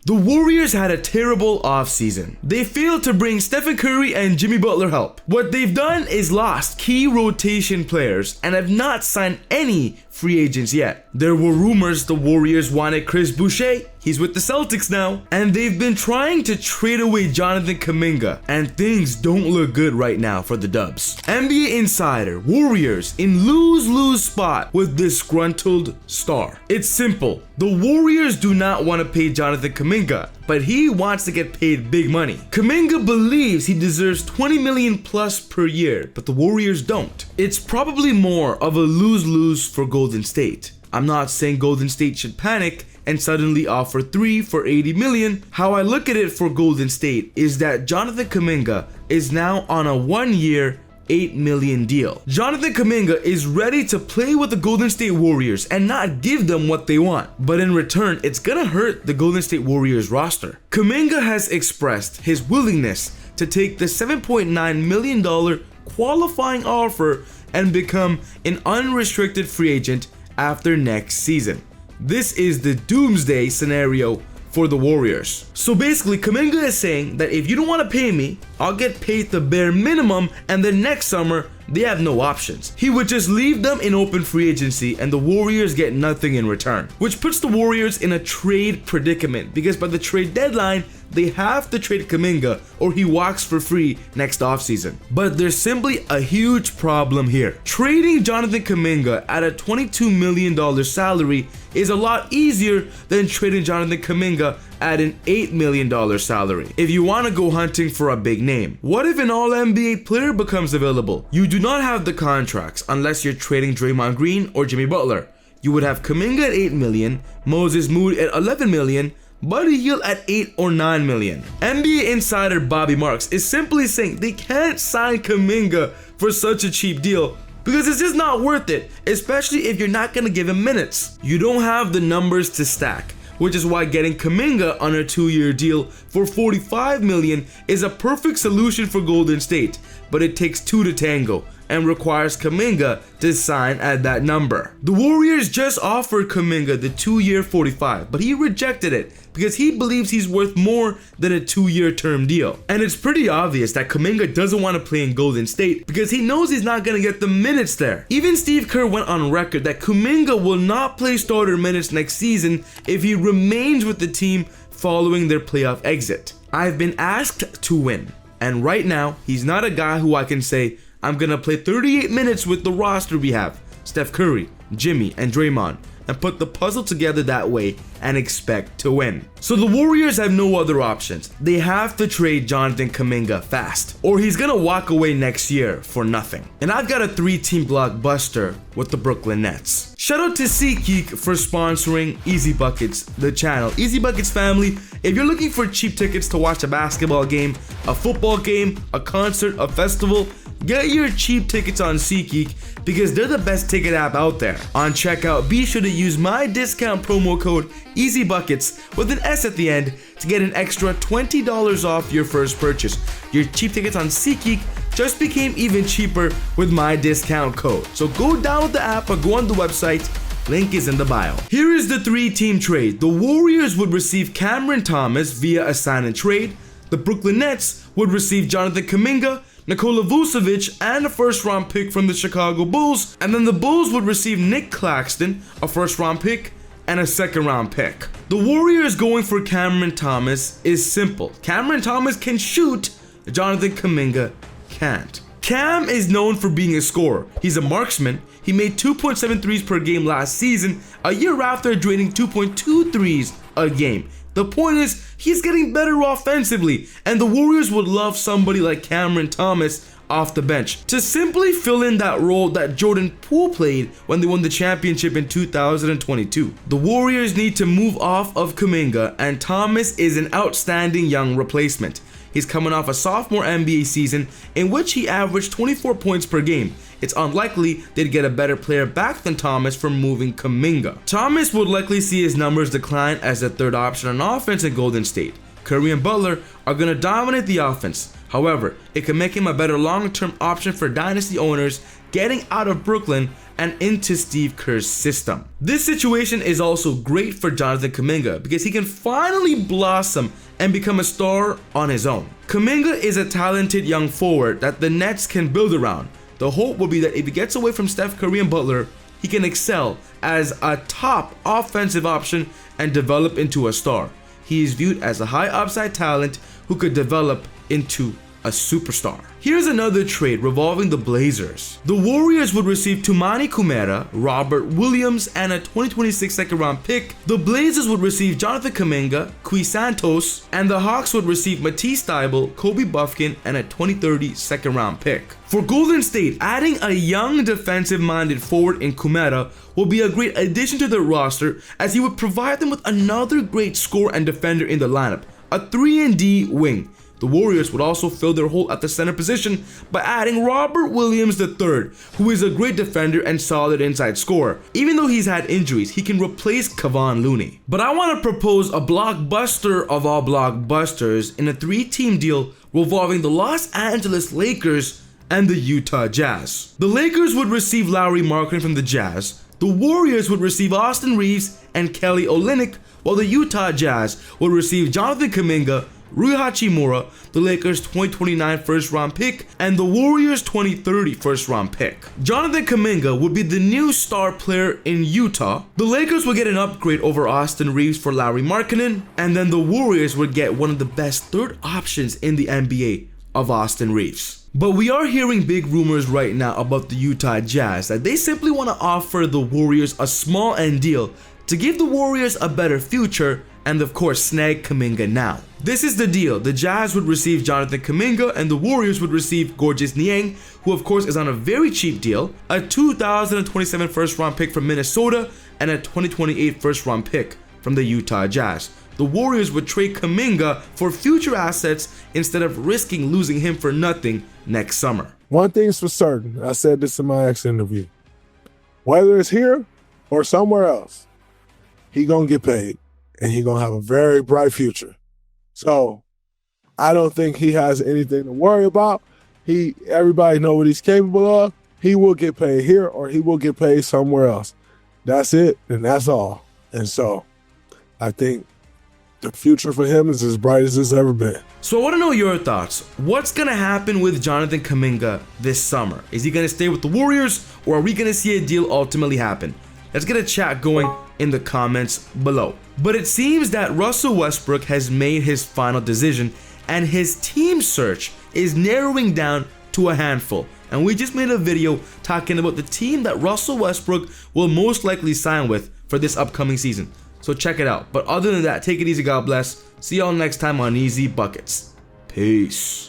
The Warriors had a terrible offseason. They failed to bring Stephen Curry and Jimmy Butler help. What they've done is lost key rotation players and have not signed any free agents yet. There were rumors the Warriors wanted Chris Boucher. He's with the Celtics now. And they've been trying to trade away Jonathan Kuminga, and things don't look good right now for the Dubs. NBA Insider, Warriors in lose-lose spot with disgruntled star. It's simple. The Warriors do not want to pay Jonathan Kuminga, but he wants to get paid big money. Kuminga believes he deserves $20 million plus per year, but the Warriors don't. It's probably more of a lose-lose for Golden State. I'm not saying Golden State should panic and suddenly offer 3 for $80 million. How I look at it for Golden State is that Jonathan Kuminga is now on a 1-year, $8 million deal. Jonathan Kuminga is ready to play with the Golden State Warriors and not give them what they want. But in return, it's gonna hurt the Golden State Warriors roster. Kuminga has expressed his willingness to take the $7.9 million qualifying offer and become an unrestricted free agent after next season. This is the doomsday scenario for the Warriors. So basically, Kuminga is saying that if you don't want to pay me, I'll get paid the bare minimum, and then next summer, they have no options. He would just leave them in open free agency and the Warriors get nothing in return, which puts the Warriors in a trade predicament because by the trade deadline, they have to trade Kuminga or he walks for free next offseason. But there's simply a huge problem here. Trading Jonathan Kuminga at a $22 million salary is a lot easier than trading Jonathan Kuminga at an $8 million salary. If you want to go hunting for a big name, what if an all-NBA player becomes available? You do not have the contracts unless you're trading Draymond Green or Jimmy Butler. You would have Kuminga at $8 million, Moses Moody at $11 million, Buddy Hield at $8 or $9 million. NBA insider Bobby Marks is simply saying they can't sign Kuminga for such a cheap deal because it's just not worth it, especially if you're not going to give him minutes. You don't have the numbers to stack, which is why getting Kuminga on a 2-year deal for $45 million is a perfect solution for Golden State, but it takes 2 to tango and requires Kuminga to sign at that number. The Warriors just offered Kuminga the 2-year $45, but he rejected it because he believes he's worth more than a 2-year term deal. And it's pretty obvious that Kuminga doesn't want to play in Golden State because he knows he's not going to get the minutes there. Even Steve Kerr went on record that Kuminga will not play starter minutes next season if he remains with the team following their playoff exit. I've been asked to win, and right now, he's not a guy who I can say, I'm gonna play 38 minutes with the roster we have, Steph Curry, Jimmy, and Draymond, and put the puzzle together that way and expect to win. So the Warriors have no other options. They have to trade Jonathan Kuminga fast, or he's gonna walk away next year for nothing. And I've got a 3-team blockbuster with the Brooklyn Nets. Shout out to SeatGeek for sponsoring Easy Buckets, the channel. Easy Buckets family, if you're looking for cheap tickets to watch a basketball game, a football game, a concert, a festival, get your cheap tickets on SeatGeek because they're the best ticket app out there. On checkout, be sure to use my discount promo code EasyBuckets with an S at the end to get an extra $20 off your first purchase. Your cheap tickets on SeatGeek just became even cheaper with my discount code. So go download the app or go on the website. Link is in the bio. Here is the 3-team trade. The Warriors would receive Cameron Thomas via a sign and trade. The Brooklyn Nets would receive Jonathan Kuminga, Nikola Vucevic, and a first-round pick from the Chicago Bulls, and then the Bulls would receive Nick Claxton, a first-round pick, and a second-round pick. The Warriors going for Cameron Thomas is simple. Cameron Thomas can shoot, Jonathan Kuminga can't. Cam is known for being a scorer. He's a marksman. He made 2.7 threes per game last season, a year after draining 2.2 threes a game. The point is, he's getting better offensively, and the Warriors would love somebody like Cameron Thomas off the bench to simply fill in that role that Jordan Poole played when they won the championship in 2022. The Warriors need to move off of Kuminga, and Thomas is an outstanding young replacement. He's coming off a sophomore NBA season in which he averaged 24 points per game. It's unlikely they'd get a better player back than Thomas from moving Kuminga. Thomas would likely see his numbers decline as the third option on offense in Golden State. Curry and Butler are going to dominate the offense. However, it can make him a better long-term option for dynasty owners getting out of Brooklyn and into Steve Kerr's system. This situation is also great for Jonathan Kuminga because he can finally blossom and become a star on his own. Kuminga is a talented young forward that the Nets can build around. The hope will be that if he gets away from Steph Curry and Butler, he can excel as a top offensive option and develop into a star. He is viewed as a high upside talent who could develop into a superstar. Here's another trade revolving the Blazers. The Warriors would receive Toumani Camara, Robert Williams, and a 2026 second round pick. The Blazers would receive Jonathan Kuminga, Qui Santos, and the Hawks would receive Matisse Thybulle, Kobe Buffkin, and a 2030 second round pick. For Golden State, adding a young defensive-minded forward in Camara will be a great addition to their roster as he would provide them with another great scorer and defender in the lineup, a 3-and-D wing. The Warriors would also fill their hole at the center position by adding Robert Williams III, who is a great defender and solid inside scorer. Even though he's had injuries, he can replace Kevon Looney. But I want to propose a blockbuster of all blockbusters in a 3-team deal revolving the Los Angeles Lakers and the Utah Jazz. The Lakers would receive Lauri Markkanen from the Jazz. The Warriors would receive Austin Reeves and Kelly Olynyk, while the Utah Jazz would receive Jonathan Kuminga, Rui Hachimura, the Lakers' 2029 first-round pick, and the Warriors' 2030 first-round pick. Jonathan Kuminga would be the new star player in Utah. The Lakers would get an upgrade over Austin Reeves for Lauri Markkanen, and then the Warriors would get one of the best third options in the NBA of Austin Reeves. But we are hearing big rumors right now about the Utah Jazz that they simply want to offer the Warriors a small end deal to give the Warriors a better future and of course snag Kuminga now. This is the deal. The Jazz would receive Jonathan Kuminga and the Warriors would receive Georges Niang, who of course is on a very cheap deal, a 2027 first round pick from Minnesota and a 2028 first round pick from the Utah Jazz. The Warriors would trade Kuminga for future assets instead of risking losing him for nothing next summer. One thing's for certain, I said this in my ex interview, whether it's here or somewhere else, he gonna get paid. And he's going to have a very bright future. So I don't think he has anything to worry about. Everybody know what he's capable of. He will get paid here or he will get paid somewhere else. That's it, and that's all. And so I think the future for him is as bright as it's ever been. So I want to know your thoughts. What's going to happen with Jonathan Kuminga this summer? Is he going to stay with the Warriors or are we going to see a deal ultimately happen? Let's get a chat going in the comments below. But it seems that Russell Westbrook has made his final decision and his team search is narrowing down to a handful. And we just made a video talking about the team that Russell Westbrook will most likely sign with for this upcoming season. So check it out. But other than that, take it easy, God bless. See y'all next time on Easy Buckets. Peace.